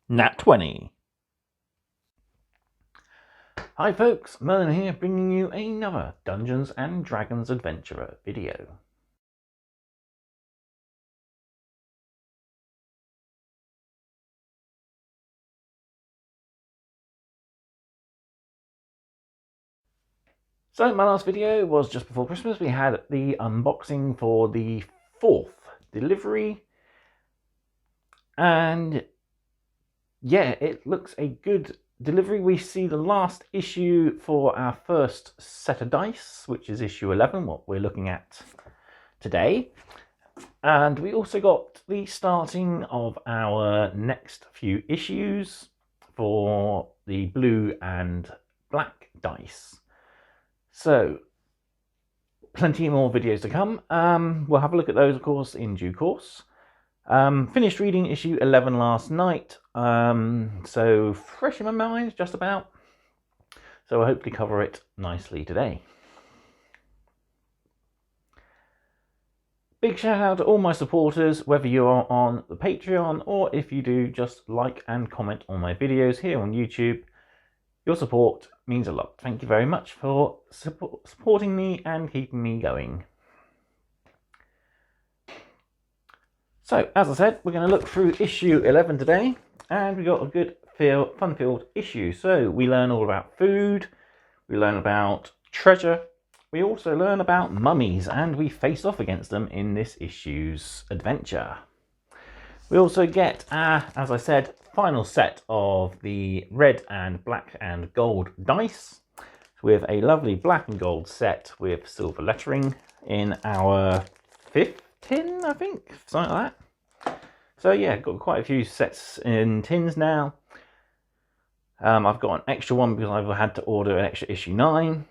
Nat 20. Hi folks, Merlin here, bringing you another Dungeons and Dragons Adventurer video. So my last video was just before Christmas. We had the unboxing for the 4th delivery, and yeah, it looks a good delivery. We see the last issue for our first set of dice, which is issue 11, what we're looking at today. And we also got the starting of our next few issues for the blue and black dice. So, plenty more videos to come. We'll have a look at those, of course, in due course. Finished reading issue 11 last night, so fresh in my mind, just about. So I'll hopefully cover it nicely today. Big shout out to all my supporters, whether you are on the Patreon or if you do just like and comment on my videos here on YouTube. Your support means a lot. Thank you very much for supporting me and keeping me going. So, as I said, we're going to look through issue 11 today, and we got a good, fun-filled issue. So, we learn all about food, we learn about treasure, we also learn about mummies, and we face off against them in this issue's adventure. We also get, as I said, final set of the red and black and gold dice, with a lovely black and gold set with silver lettering in our 5th tin, I think, something like that. So yeah, got quite a few sets in tins now. I've got an extra one because I've had to order an extra issue 9,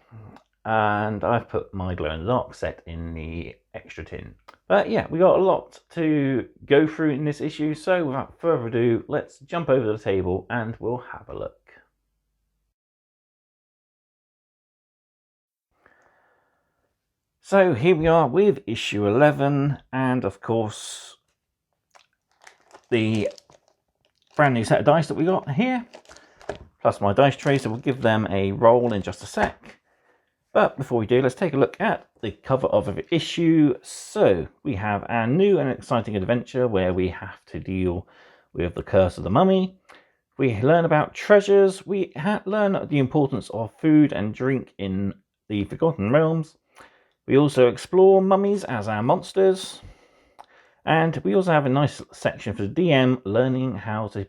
and I've put my glow in the dark set in the extra tin. But yeah, we got a lot to go through in this issue, so without further ado, let's jump over the table and we'll have a look. So here we are with issue 11, and of course the brand new set of dice that we got here, plus my dice tray, so we'll give them a roll in just a sec. But before we do, let's take a look at the cover of the issue. So we have our new and exciting adventure where we have to deal with the curse of the mummy. We learn about treasures. We learn the importance of food and drink in the Forgotten Realms. We also explore mummies as our monsters. And we also have a nice section for the DM, learning how to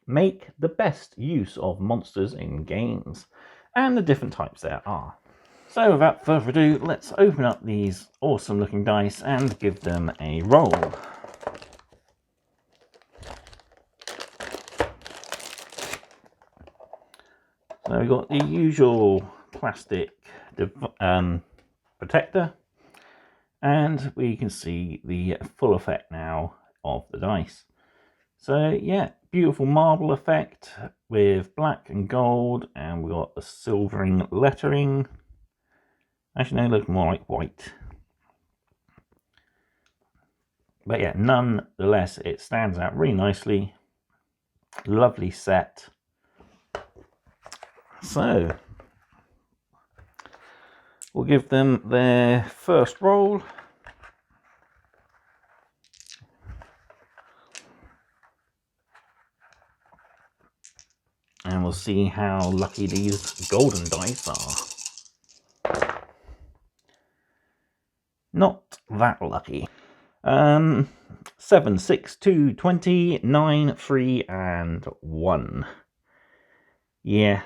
make the best use of monsters in games and the different types there are. So without further ado, let's open up these awesome looking dice and give them a roll. So we've got the usual plastic protector, and we can see the full effect now of the dice. So yeah, beautiful marble effect with black and gold, and we've got the silvering lettering. Actually, no, look more like white. But yeah, nonetheless, it stands out really nicely. Lovely set. So, we'll give them their first roll. And we'll see how lucky these golden dice are. Not that lucky. 7, 6, 2, 20, 9, 3, and 1. Yeah,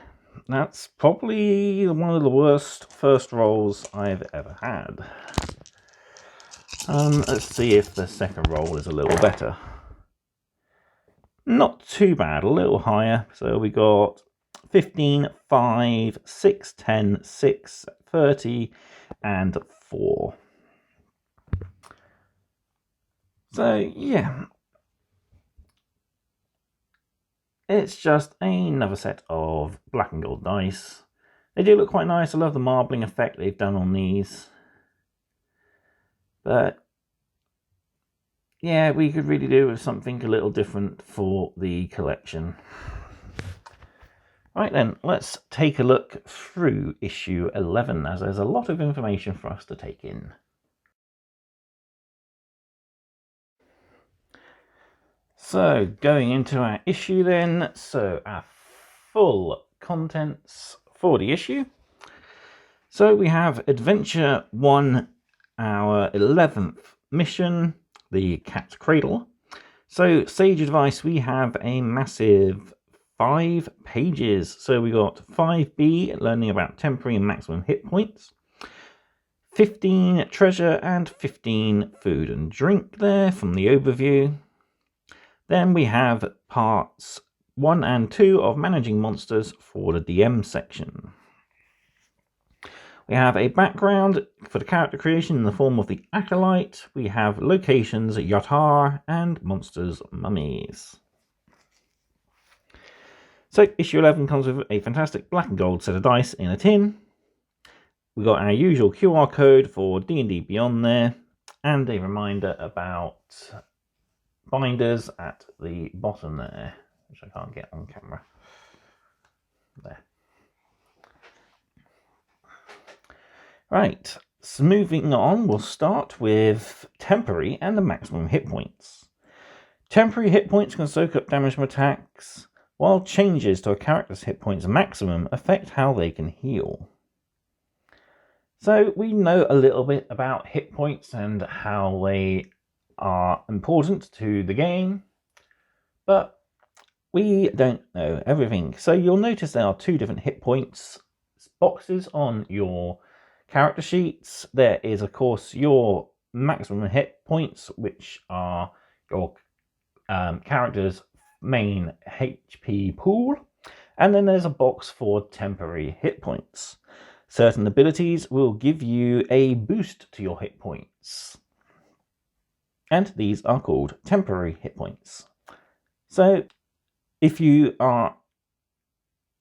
that's probably one of the worst first rolls I've ever had. Let's see if the second roll is a little better. Not too bad, a little higher. So we got 15, 5, 6, 10, 6, 30, and 4. So yeah, it's just another set of black and gold dice. They do look quite nice. I love the marbling effect they've done on these. But yeah, we could really do with something a little different for the collection. Right then, let's take a look through issue 11, as there's a lot of information for us to take in. So, going into our issue then, so our full contents for the issue. So we have Adventure 1, our 11th mission, the Cat's Cradle. So, sage advice, we have a massive 5 pages. So we got 5B, learning about temporary and maximum hit points, 15 treasure, and 15 food and drink there from the overview. Then we have parts 1 and 2 of managing monsters for the DM section. We have a background for the character creation in the form of the Acolyte. We have locations Yatar and monsters Mummies. So issue 11 comes with a fantastic black and gold set of dice in a tin. We got our usual QR code for D&D Beyond there, and a reminder about binders at the bottom there, which I can't get on camera. There. Right, so moving on, we'll start with temporary and the maximum hit points. Temporary hit points can soak up damage from attacks, while changes to a character's hit points maximum affect how they can heal. So we know a little bit about hit points and how they are important to the game, but we don't know everything. So you'll notice there are 2 different hit points boxes on your character sheets. There is, of course, your maximum hit points, which are your character's main HP pool, and then there's a box for temporary hit points. Certain abilities will give you a boost to your hit points, and these are called temporary hit points. So if you are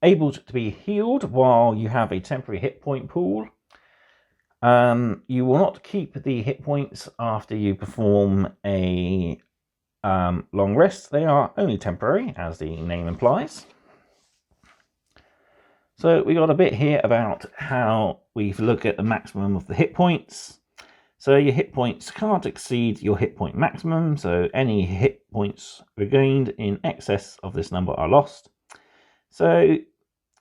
able to be healed while you have a temporary hit point pool, you will not keep the hit points after you perform a long rest. They are only temporary, as the name implies. So we got a bit here about how we look at the maximum of the hit points. So your hit points can't exceed your hit point maximum, so any hit points regained in excess of this number are lost. So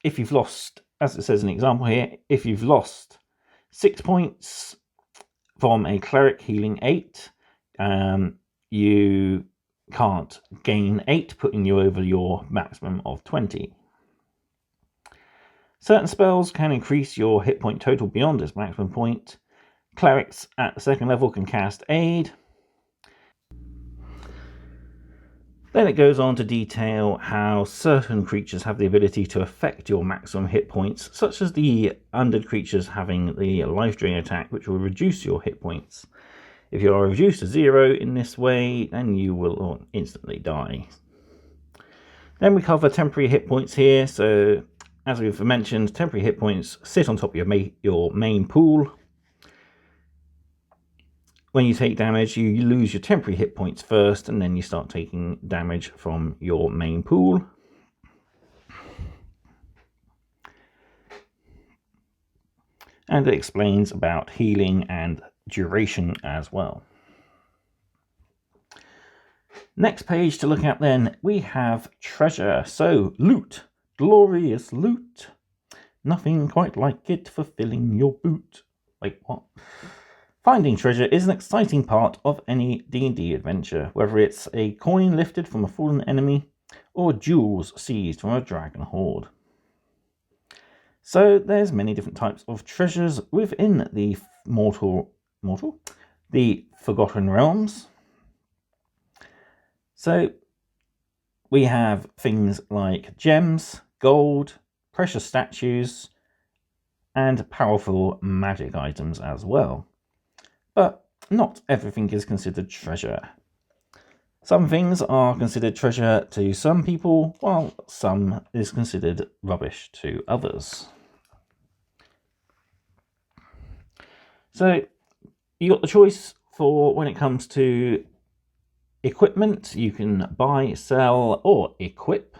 if you've lost, as it says in the example here, if you've lost 6 points from a cleric healing 8, you can't gain 8, putting you over your maximum of 20. Certain spells can increase your hit point total beyond its maximum point. Clerics at the 2nd level can cast Aid. Then it goes on to detail how certain creatures have the ability to affect your maximum hit points, such as the undead creatures having the life drain attack, which will reduce your hit points. If you are reduced to 0 in this way, then you will instantly die. Then we cover temporary hit points here. So as we've mentioned, temporary hit points sit on top of your main pool. When you take damage, you lose your temporary hit points first, and then you start taking damage from your main pool. And it explains about healing and duration as well. Next page to look at then, we have treasure. So loot, glorious loot. Nothing quite like it for filling your boot. Wait, what? Finding treasure is an exciting part of any D&D adventure, whether it's a coin lifted from a fallen enemy or jewels seized from a dragon horde. So there's many different types of treasures within the the Forgotten Realms. So we have things like gems, gold, precious statues, and powerful magic items as well. But not everything is considered treasure. Some things are considered treasure to some people, while some is considered rubbish to others. So you got the choice for when it comes to equipment. You can buy, sell, or equip.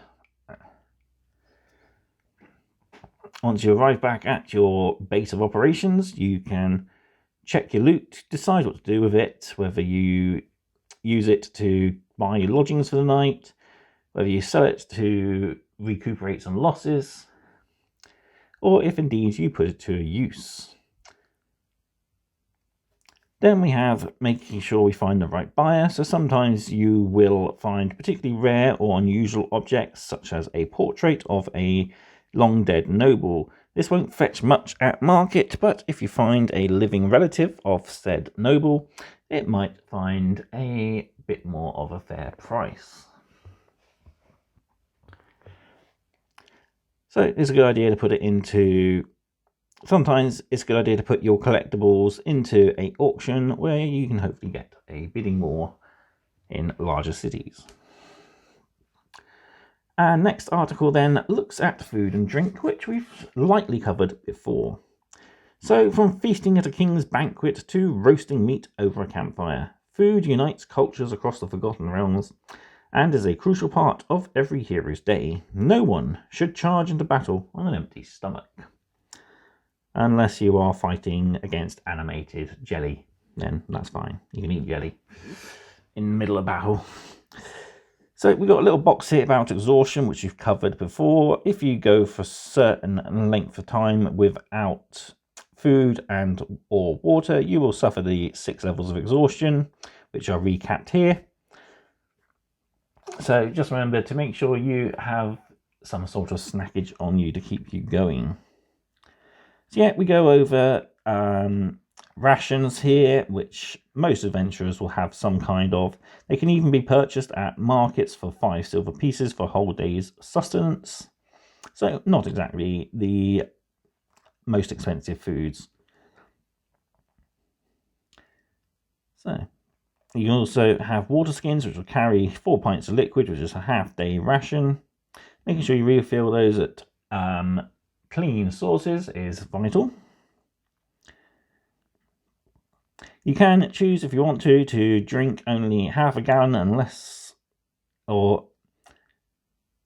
Once you arrive back at your base of operations, you can check your loot, decide what to do with it, whether you use it to buy your lodgings for the night, whether you sell it to recuperate some losses, or if indeed you put it to use. Then we have making sure we find the right buyer. So sometimes you will find particularly rare or unusual objects, such as a portrait of a long dead noble. This won't fetch much at market, but if you find a living relative of said noble, it might find a bit more of a fair price. So it's a good idea to put it into... Sometimes it's a good idea to put your collectibles into an auction where you can hopefully get a bidding war in larger cities. And next article then looks at food and drink, which we've lightly covered before. So from feasting at a king's banquet to roasting meat over a campfire, food unites cultures across the Forgotten Realms and is a crucial part of every hero's day. No one should charge into battle on an empty stomach. Unless you are fighting against animated jelly, then that's fine. You can eat jelly in the middle of battle. So we've got a little box here about exhaustion, which you've covered before. If you go for a certain length of time without food and or water, you will suffer the 6 levels of exhaustion, which are recapped here. So just remember to make sure you have some sort of snackage on you to keep you going. So yeah, we go over rations here, which most adventurers will have some kind of. They can even be purchased at markets for 5 silver pieces for a whole day's sustenance. So not exactly the most expensive foods. So you can also have water skins, which will carry 4 pints of liquid, which is a half-day ration. Making sure you refill those at clean sources is vital. You can choose, if you want to drink only half a gallon and less, or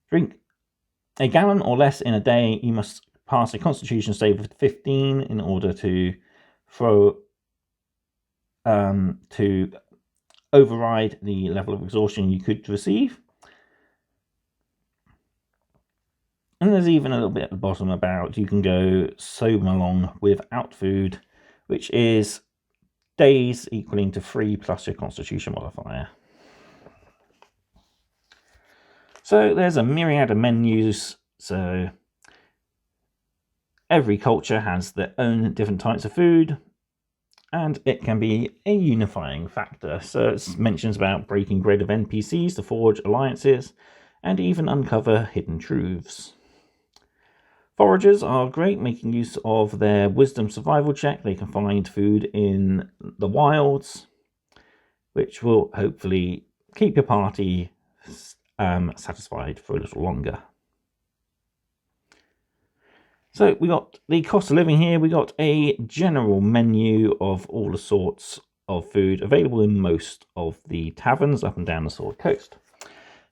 drink a gallon or less in a day. You must pass a constitution save of 15 in order to override the level of exhaustion you could receive. And there's even a little bit at the bottom about you can go so long without food, which is days equaling to 3 plus your constitution modifier. So there's a myriad of menus. So every culture has their own different types of food, and it can be a unifying factor. So it mentions about breaking bread of NPCs to forge alliances and even uncover hidden truths. Foragers are great, making use of their wisdom survival check. They can find food in the wilds, which will hopefully keep your party satisfied for a little longer. So we got the cost of living here. We got a general menu of all the sorts of food available in most of the taverns up and down the Sword Coast.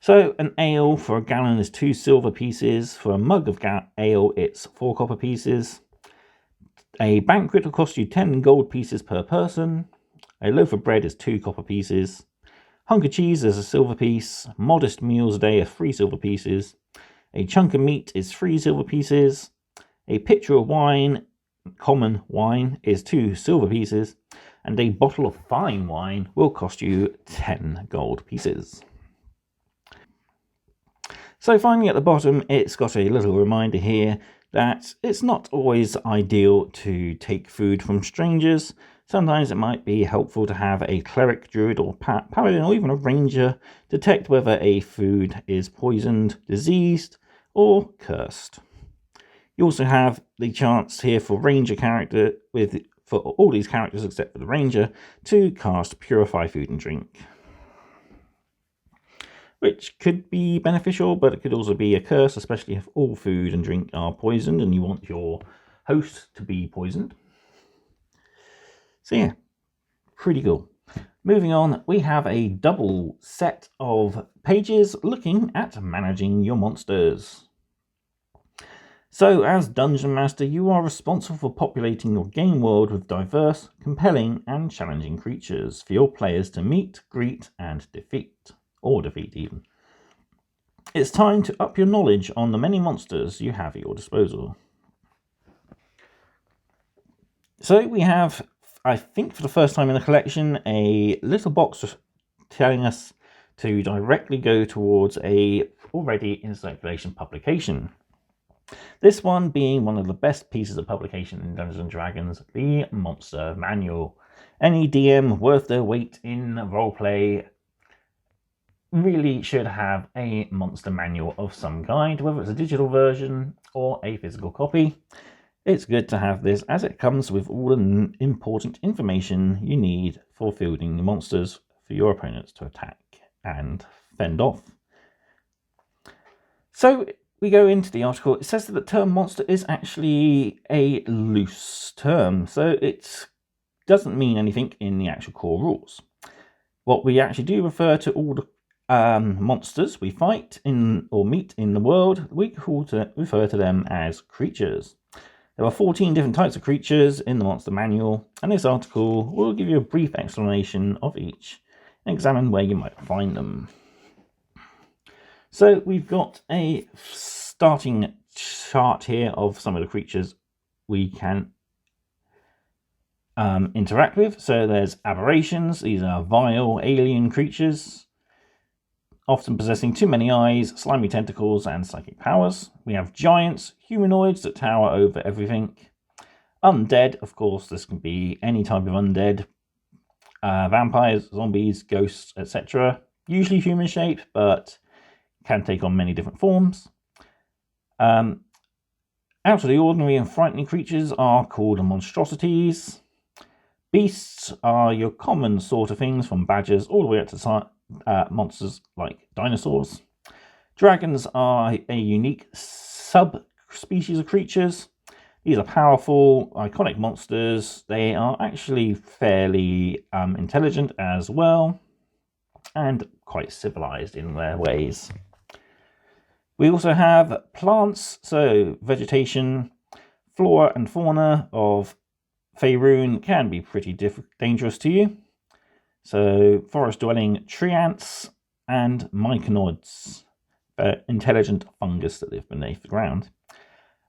So an ale for a gallon is 2 silver pieces. For a mug of ale, it's 4 copper pieces. A banquet will cost you 10 gold pieces per person. A loaf of bread is 2 copper pieces. Hunk of cheese is a silver piece. Modest meals a day are 3 silver pieces. A chunk of meat is 3 silver pieces. A pitcher of wine, common wine, is 2 silver pieces. And a bottle of fine wine will cost you 10 gold pieces. So finally at the bottom, it's got a little reminder here that it's not always ideal to take food from strangers. Sometimes it might be helpful to have a cleric, druid, or paladin, or even a ranger detect whether a food is poisoned, diseased, or cursed. You also have the chance here for ranger character, for all these characters except for the ranger, to cast Purify Food and Drink, which could be beneficial, but it could also be a curse, especially if all food and drink are poisoned and you want your host to be poisoned. So yeah, pretty cool. Moving on, we have a double set of pages looking at managing your monsters. So, as Dungeon Master, you are responsible for populating your game world with diverse, compelling, and challenging creatures for your players to meet, greet, and defeat. Or defeat, even. It's time to up your knowledge on the many monsters you have at your disposal. So, we have, I think for the first time in the collection, a little box telling us to directly go towards a already in circulation publication. This one being one of the best pieces of publication in Dungeons & Dragons, the Monster Manual. Any DM worth their weight in roleplay really should have a monster manual of some kind, whether it's a digital version or a physical copy. It's good to have this as it comes with all the important information you need for fielding the monsters for your opponents to attack and fend off. So, we go into the article. It says that the term monster is actually a loose term, so it doesn't mean anything in the actual core rules. What we actually do refer to all the monsters we fight in or meet in the world, we refer to them as creatures. There are 14 different types of creatures in the Monster Manual, and this article will give you a brief explanation of each and examine where you might find them. So we've got a starting chart here of some of the creatures we can interact with. So there's aberrations. These are vile alien creatures, often possessing too many eyes, slimy tentacles, and psychic powers. We have giants, humanoids that tower over everything. Undead, of course, this can be any type of undead. Vampires, zombies, ghosts, etc. Usually human shaped, but can take on many different forms. Out of the ordinary and frightening creatures are called monstrosities. Beasts are your common sort of things, from badgers all the way up to monsters like dinosaurs. Dragons are a unique subspecies of creatures. These are powerful, iconic monsters. They are actually fairly intelligent as well, and quite civilized in their ways. We also have plants, so vegetation, flora and fauna of Faerun can be pretty dangerous to you. So forest-dwelling tree ants and myconids, intelligent fungus that live beneath the ground.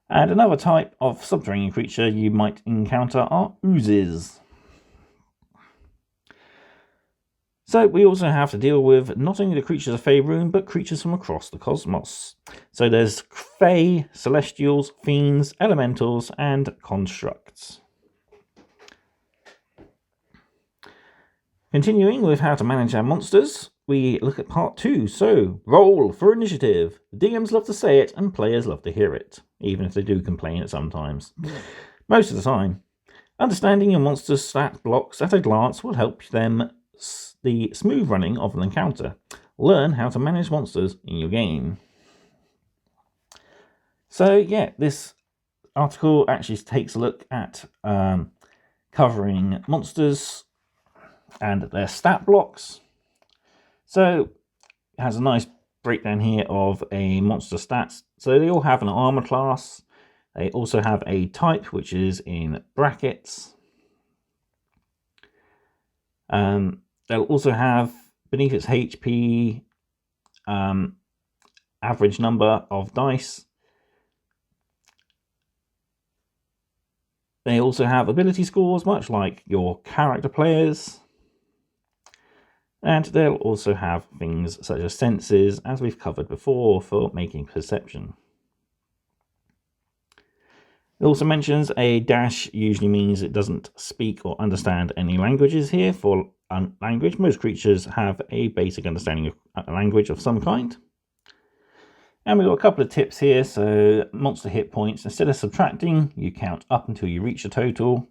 And another type of subterranean creature you might encounter are oozes. So we also have to deal with not only the creatures of Faerun, but creatures from across the cosmos. So there's Fae, Celestials, Fiends, Elementals, and Constructs. Continuing with how to manage our monsters, we look at part 2. So, roll for initiative. DMs love to say it, and players love to hear it, even if they do complain it sometimes. Most of the time. Understanding your monster's stat blocks at a glance will help them the smooth running of an encounter. Learn how to manage monsters in your game. So yeah, this article actually takes a look at covering monsters and their stat blocks. So it has a nice breakdown here of a monster stats. So they all have an armor class. They also have a type, which is in brackets. They'll also have, beneath its HP, average number of dice. They also have ability scores, much like your character players. And they'll also have things such as senses, as we've covered before, for making perception. It also mentions a dash usually means it doesn't speak or understand any languages here. For language, most creatures have a basic understanding of a language of some kind. And we've got a couple of tips here. So monster hit points, instead of subtracting, you count up until you reach a total.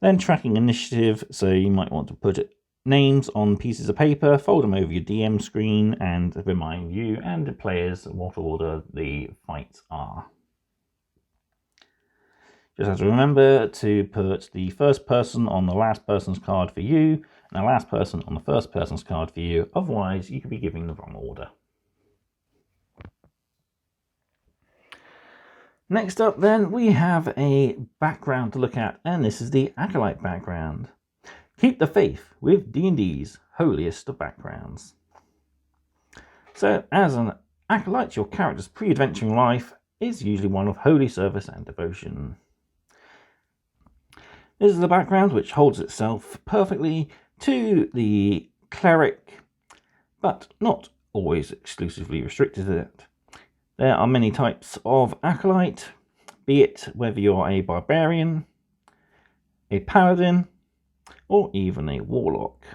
Then tracking initiative, so you might want to put names on pieces of paper, fold them over your DM screen, and remind you and the players what order the fights are. Just have to remember to put the first person on the last person's card for you, and the last person on the first person's card for you, otherwise you could be giving the wrong order. Next up then, we have a background to look at, and this is the Acolyte background. Keep the faith with D&D's holiest of backgrounds. So, as an Acolyte, your character's pre-adventuring life is usually one of holy service and devotion. This is the background which holds itself perfectly to the cleric, but not always exclusively restricted to it. There are many types of Acolyte, be it whether you're a barbarian, a paladin, or even a warlock.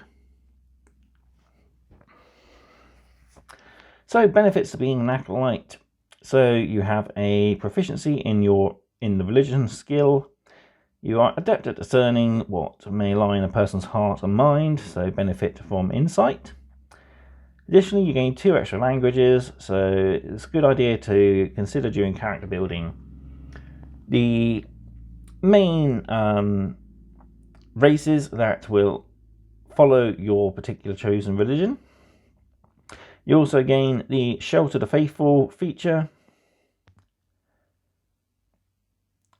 So, benefits to being an Acolyte. So you have a proficiency in the religion skill. You are adept at discerning what may lie in a person's heart and mind, so benefit from insight. Additionally, you gain 2 extra languages, so it's a good idea to consider during character building. The main races that will follow your particular chosen religion. You also gain the Shelter the Faithful feature.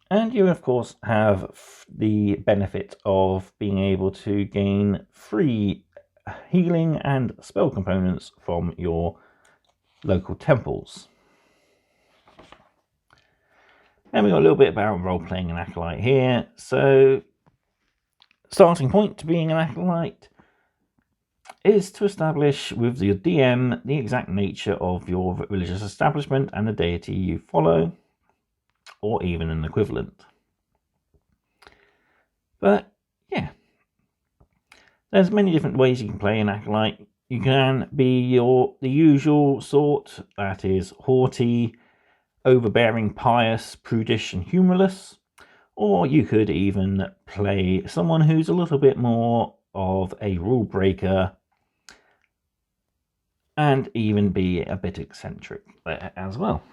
And you, of course, have the benefit of being able to gain free healing and spell components from your local temples. And we've got a little bit about role-playing an Acolyte here. So, starting point to being an Acolyte is to establish with your DM the exact nature of your religious establishment and the deity you follow, or even an equivalent. But yeah, there's many different ways you can play an Acolyte. You can be the usual sort, that is haughty, overbearing, pious, prudish and humorless, or you could even play someone who's a little bit more of a rule breaker and even be a bit eccentric there as well.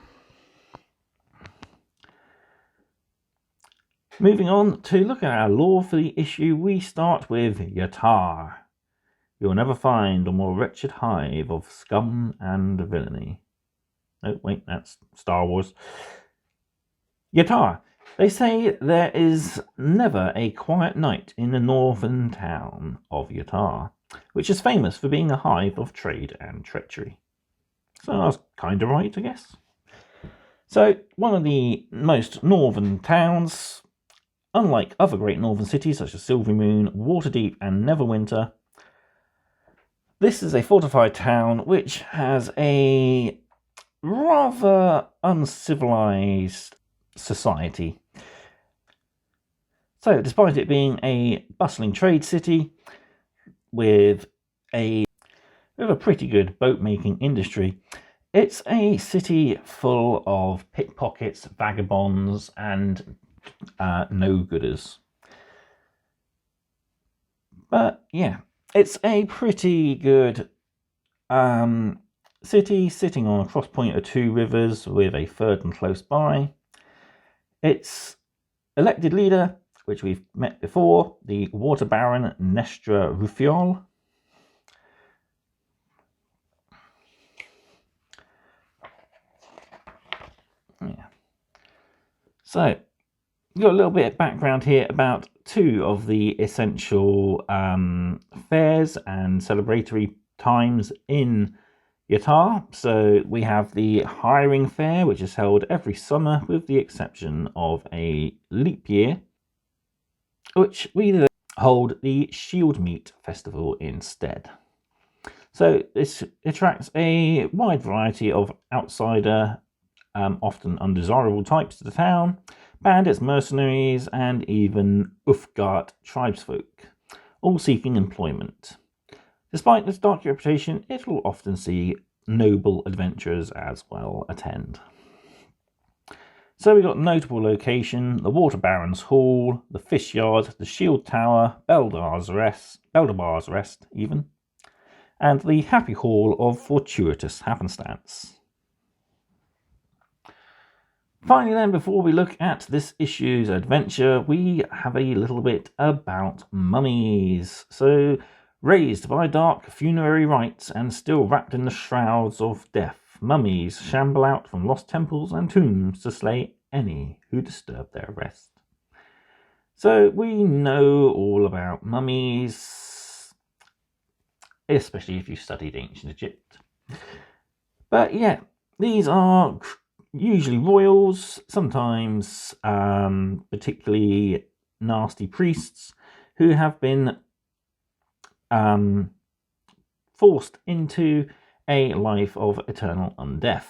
Moving on to look at our lore for the issue, we start with Yatar. You'll never find a more wretched hive of scum and villainy. Oh, wait, that's Star Wars. Yatar. They say there is never a quiet night in the northern town of Yatar, which is famous for being a hive of trade and treachery. So I was kind of right, I guess. So, one of the most northern towns, unlike other great northern cities such as Silverymoon, Waterdeep and Neverwinter, this is a fortified town which has a rather uncivilized society. So, despite it being a bustling trade city with a pretty good boat-making industry, it's a city full of pickpockets, vagabonds, and no-gooders. But yeah, it's a pretty good city sitting on a cross point of 2 rivers with a third and close by. Its elected leader, which we've met before, the Water Baron Nestra Rufiol. Yeah. So, we've got a little bit of background here about 2 of the essential fairs and celebratory times in Yatar. So we have the Hiring Fair, which is held every summer with the exception of a leap year, which we hold the Shield Meet Festival instead. So this attracts a wide variety of outsider, often undesirable types to the town, bandits, mercenaries, and even Ufgart tribesfolk, all seeking employment. Despite its dark reputation, it will often see noble adventurers as well attend. So we got notable location: the Water Baron's Hall, the Fish Yard, the Shield Tower, Beldar's Rest even, and the Happy Hall of Fortuitous Happenstance. Finally then, before we look at this issue's adventure, we have a little bit about mummies. So, raised by dark funerary rites and still wrapped in the shrouds of death, mummies shamble out from lost temples and tombs to slay any who disturb their rest. So we know all about mummies, especially if you studied ancient Egypt. But yeah, these are usually royals, sometimes particularly nasty priests who have been forced into a life of eternal undeath.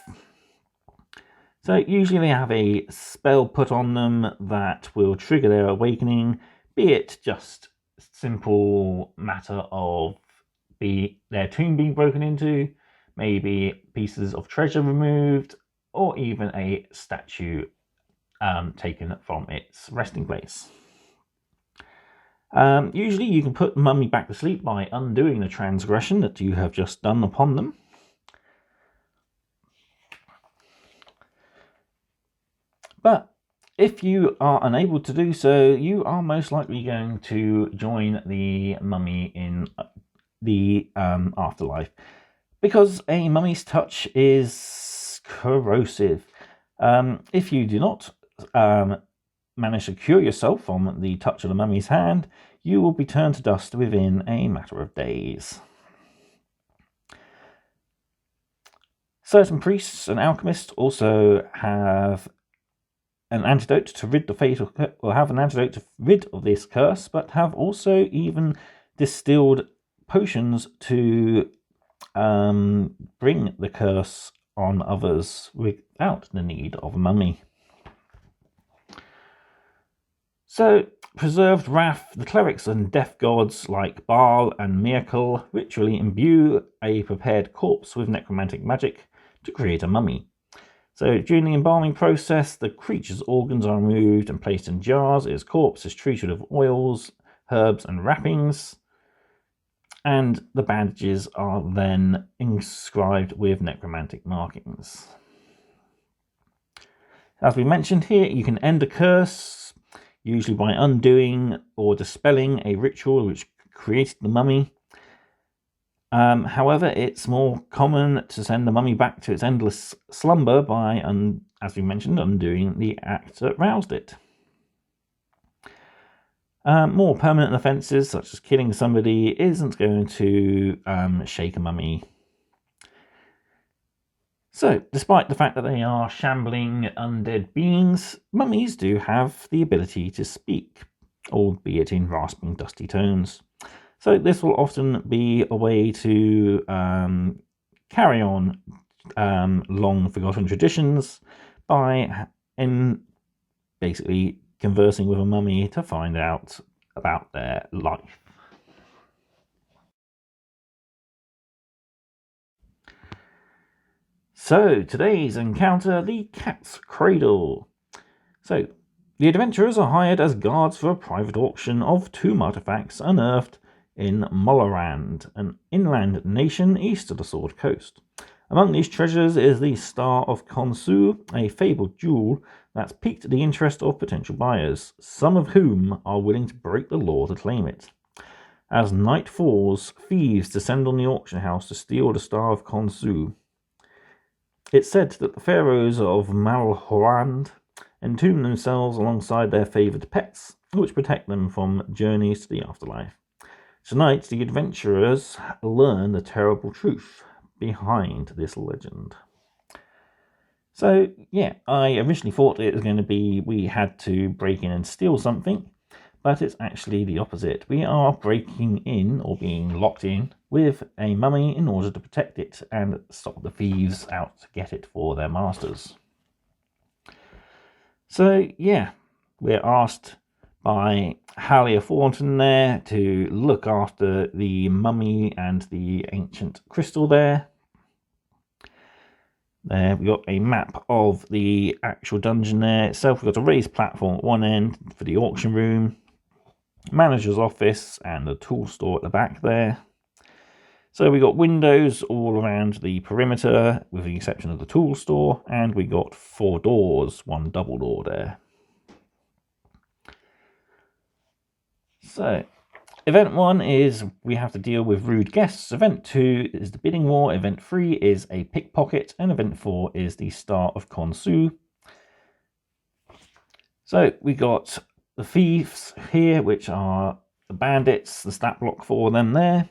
So usually they have a spell put on them that will trigger their awakening, be it just simple matter of their tomb being broken into, maybe pieces of treasure removed, or even a statue taken from its resting place. Usually you can put the mummy back to sleep by undoing the transgression that you have just done upon them. But if you are unable to do so, you are most likely going to join the mummy in the afterlife, because a mummy's touch is corrosive. If you do not manage to cure yourself from the touch of the mummy's hand, you will be turned to dust within a matter of days. Certain priests and alchemists also have an antidote to rid the fatal, or have an antidote to rid of this curse, but have also even distilled potions to bring the curse on others without the need of a mummy. So, preserved wrath, the clerics and death gods like Baal and Miracle ritually imbue a prepared corpse with necromantic magic to create a mummy. So during the embalming process, the creature's organs are removed and placed in jars. Its corpse is treated with oils, herbs and wrappings, and the bandages are then inscribed with necromantic markings. As we mentioned here, you can end a curse, usually by undoing or dispelling a ritual which created the mummy. However, it's more common to send the mummy back to its endless slumber by, as we mentioned, undoing the act that roused it. More permanent offences, such as killing somebody, isn't going to shake a mummy. So, despite the fact that they are shambling undead beings, mummies do have the ability to speak, albeit in rasping, dusty tones. So this will often be a way to carry on long forgotten traditions by basically conversing with a mummy to find out about their life. So today's encounter, the Cat's Cradle. So the adventurers are hired as guards for a private auction of tomb artifacts unearthed in Molorand, an inland nation east of the Sword Coast. Among these treasures is the Star of Khonsu, a fabled jewel that's piqued the interest of potential buyers, some of whom are willing to break the law to claim it. As night falls, thieves descend on the auction house to steal the Star of Khonsu. It's said that the pharaohs of Malhorand entomb themselves alongside their favoured pets, which protect them from journeys to the afterlife. Tonight, the adventurers learn the terrible truth behind this legend. So, yeah, I originally thought it was going to be we had to break in and steal something, but it's actually the opposite. We are breaking in, or being locked in, with a mummy in order to protect it and stop the thieves out to get it for their masters. So, yeah, we're asked by Halia Thornton there to look after the mummy and the ancient crystal there. There we've got a map of the actual dungeon there itself. We've got a raised platform at one end for the auction room, manager's office and a tool store at the back there. So we got windows all around the perimeter, with the exception of the tool store, and we got 4 doors, 1 double door there. So, event 1 is we have to deal with rude guests. Event 2 is the bidding war. Event 3 is a pickpocket, and event 4 is the start of Konsu. So we got the thieves here, which are the bandits, the stat block for them there.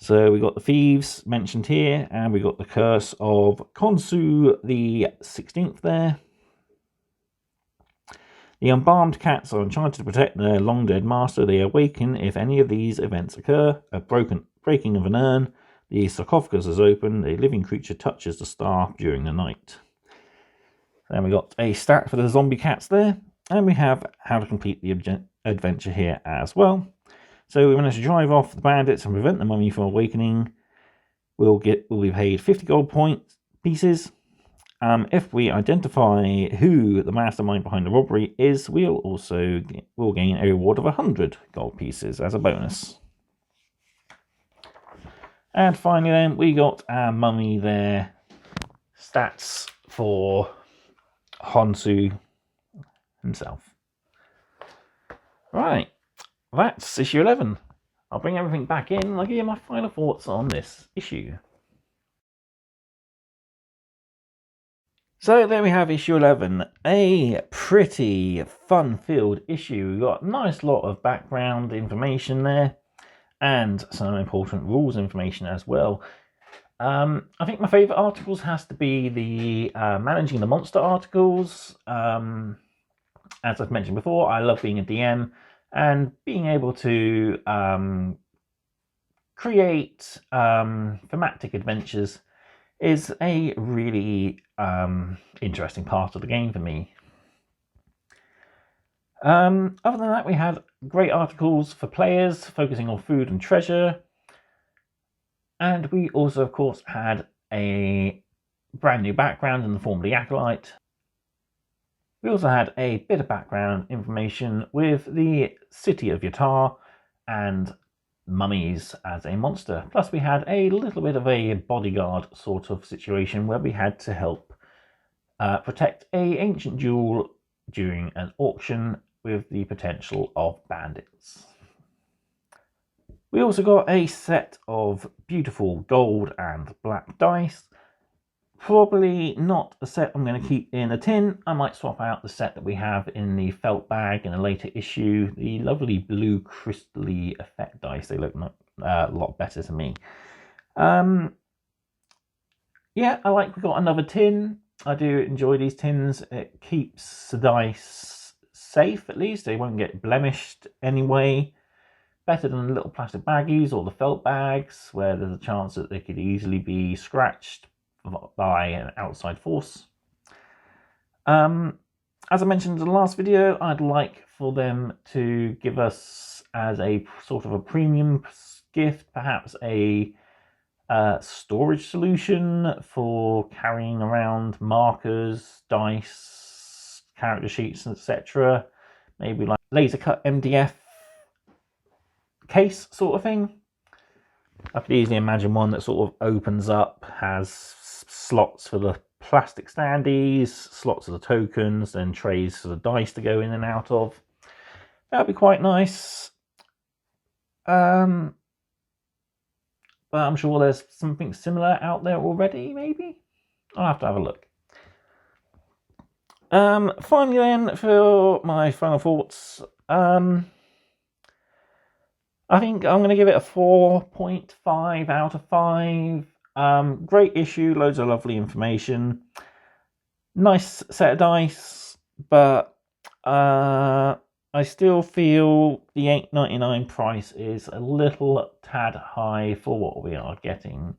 So we got the thieves mentioned here, and we got the curse of Konsu the 16th there. The unbalmed cats are enchanted to protect their long-dead master. They awaken if any of these events occur. A breaking of an urn. The sarcophagus is open. A living creature touches the star during the night. Then we got a stat for the zombie cats there. And we have how to complete the adventure here as well. So we managed to drive off the bandits and prevent the mummy from awakening. We'll be paid 50 gold pieces. If we identify who the mastermind behind the robbery is, we'll gain a reward of 100 gold pieces as a bonus. And finally then, we got our mummy there. Stats for Honsu himself. Right, that's issue 11. I'll bring everything back in and I'll give you my final thoughts on this issue. So there we have issue 11, a pretty fun-filled issue. We've got a nice lot of background information there and some important rules information as well. I think my favourite articles has to be the managing the monster articles. As I've mentioned before, I love being a DM and being able to create thematic adventures is a really interesting part of the game for me. Other than that, we had great articles for players focusing on food and treasure. And we also, of course, had a brand new background in the form of the Acolyte. We also had a bit of background information with the city of Yatar and Mummies as a monster. Plus we had a little bit of a bodyguard sort of situation where we had to help protect an ancient jewel during an auction with the potential of bandits. We also got a set of beautiful gold and black dice. Probably not a set I'm going to keep in a tin. I might swap out the set that we have in the felt bag in a later issue. The lovely blue crystally effect dice. They look a lot better to me. Yeah, we got another tin. I do enjoy these tins. It keeps the dice safe, at least. They won't get blemished anyway. Better than the little plastic baggies or the felt bags, where there's a chance that they could easily be scratched by an outside force. As I mentioned in the last video, I'd like for them to give us, as a sort of a premium gift, perhaps a storage solution for carrying around markers, dice, character sheets, etc. Maybe like laser cut MDF case sort of thing. I could easily imagine one that sort of opens up, has slots for the plastic standees, slots for the tokens, then trays for the dice to go in and out of. That'd be quite nice. But I'm sure there's something similar out there already, maybe? I'll have to have a look. Finally then, for my final thoughts, I think I'm going to give it a 4.5 out of 5. Great issue, loads of lovely information. Nice set of dice, but I still feel the $8.99 price is a little tad high for what we are getting.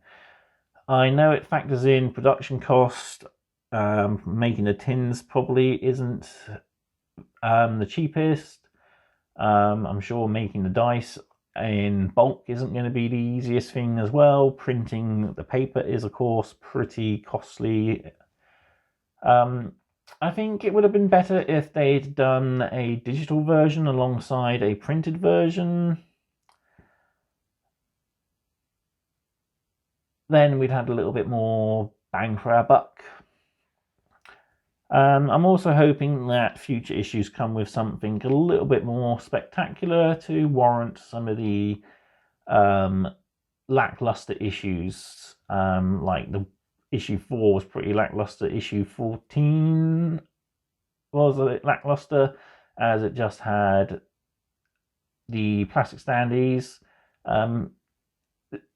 I know it factors in production cost. Making the tins probably isn't the cheapest. I'm sure making the dice in bulk isn't going to be the easiest thing as well. Printing the paper is, of course, pretty costly. I think it would have been better if they'd done a digital version alongside a printed version. then we'd had a little bit more bang for our buck. I'm also hoping that future issues come with something a little bit more spectacular to warrant some of the lackluster issues. Like the issue 4 was pretty lackluster. Issue 14 was a bit lackluster, as it just had the plastic standees.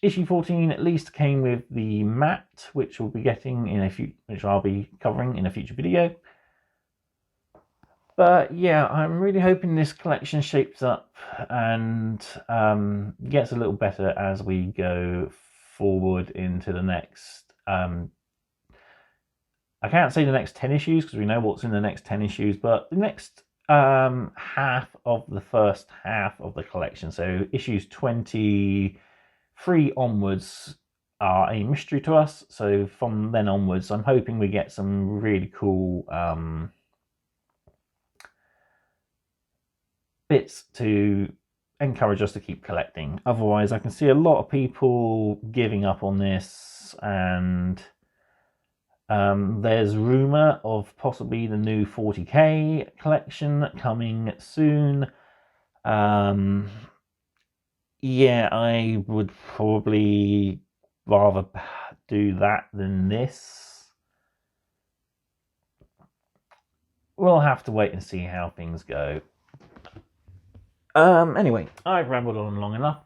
Issue 14 at least came with the mat, which we'll be getting in which I'll be covering in a future video. But yeah, I'm really hoping this collection shapes up and gets a little better as we go forward into the next. I can't say the next 10 issues because we know what's in the next 10 issues, but the next half of the first half of the collection, so issues 23 onwards, are a mystery to us. So from then onwards, I'm hoping we get some really cool bits to encourage us to keep collecting. Otherwise, I can see a lot of people giving up on this, and there's rumour of possibly the new 40k collection coming soon. Yeah, I would probably rather do that than this. We'll have to wait and see how things go. Anyway, I've rambled on long enough.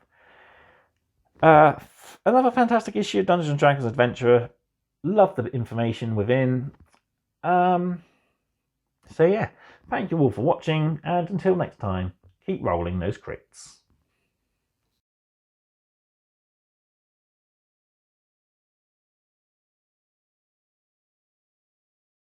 Another fantastic issue of Dungeons & Dragons Adventurer. Love the information within. So yeah, thank you all for watching, and until next time, keep rolling those crits.